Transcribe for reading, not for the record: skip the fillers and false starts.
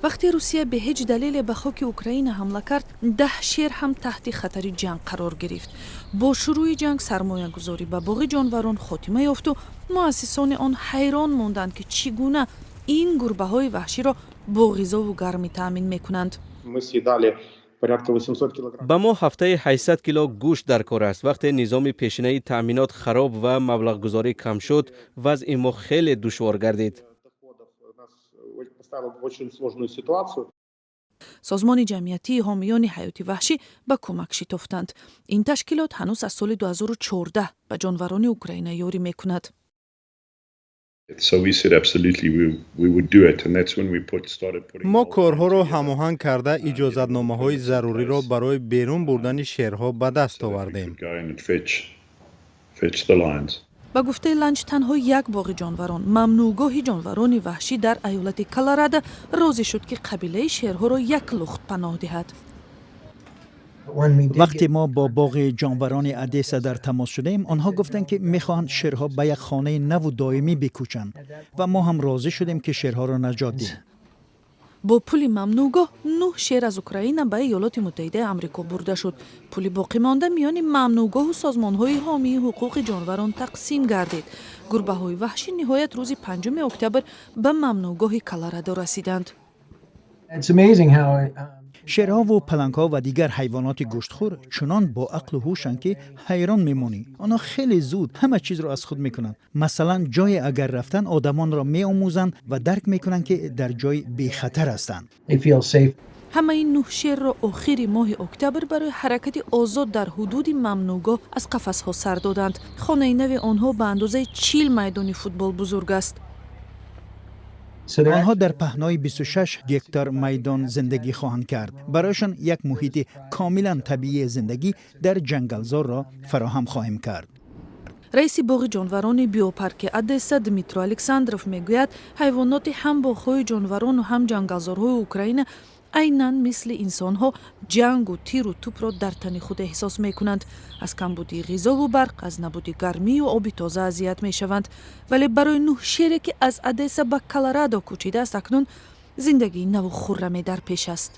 вақте русия бе ҳеҷ далеле ба хоки украина ҳамла кард, 10 шер ҳам таҳти хатари ҷанг қарор гирифт. бо шурӯи ҷанг сармоягузорӣ ба боғи ҷонварон хотима ёфту муассисони он ҳайрон монданд ки чӣ гуна ин гурбаҳои ваҳширо бо ғизову гармӣ таъмин мекунанд. ба мо ҳафтаи 800 кило гӯшт дар кор аст. вақте низоми пешинаи таъминот хароб ва маблағгузорӣ кам шуд, вазъи мо хеле душвор гардид. созмони ҷамъиятии ҳомиёни ҳаёти ваҳшӣ ба кӯмак шитофтанд. ин ташкилот ҳанӯз аз соли 2014 ба ҷонварони украина ёрӣ мекунад. мо корҳоро ҳамоҳанг карда иҷозатномаҳои заруриро барои берун бурдани шерҳо ба даст овардем. ба гуфтаи Ланч, танҳо як боғи ҷонварон, мамнӯъгоҳи ҷонварони ваҳшӣ дар аёлати Колорадо розӣ шуд ки қабилаи шерҳоро як лухт паноҳ диҳад. вақте мо бо боғи ҷонварони Одесса дар тамос шудем, онҳо гуфтанд ки мехоҳанд шерҳо ба як хонаи наву доимӣ бикӯчанд ва мо ҳам розӣ шудем ки шерҳоро наҷот диҳем. бо пули мамнӯъгоҳ 9 шер аз Украина ба Иёлоти Муттаҳидаи Амрико бурда шуд. пули боқимонда миёни мамнӯъгоҳу созмонҳои ҳомии ҳуқуқи ҷонварон тақсим гардид. гурбаҳои ваҳшӣ ниҳоят рӯзи 5 октябр ба мамнӯъгоҳи Колорадо расиданд. шерҳову палангҳо ва дигар ҳайвоноти гӯштхӯр чунон бо ақлу ҳушанд ки ҳайрон мемонӣ. онҳо хеле зуд ҳама чизро аз худ мекунанд. масалан, ҷое агар рафтан одамонро меомӯзанд ва дарк мекунанд ки дар ҷой бехатар ҳастанд. ҳамаи 9 шерро охири моҳи октябр барои ҳаракати озод дар ҳудуди мамнӯъгоҳ аз қафасҳо сар доданд. хонаи нави онҳо ба андозаи 40 майдони футбол бузург аст. онҳо дар паҳнои 26 гектар майдон зиндагӣ хоҳанд кард. барояшон як муҳити комилан табиии зиндагӣ дар ҷангалзорро фароҳам хоҳем кард. раиси боғи ҷонварони биопарки Одесса Дмитро Александров мегӯяд, ҳайвоноти ҳам боғҳои ҷонварону ҳам ҷангалзорҳои Украина айнан мисли инсонҳо ҷангу тиру тупро дар тани худ эҳсос мекунанд. аз камбуди ғизову барқ, аз набуди гармию оби тоза азият мешаванд. вале барои 9 шере ки аз Одесса ба Колорадо кӯчидааст, акнун зиндагии наву хурраме дар пеш аст.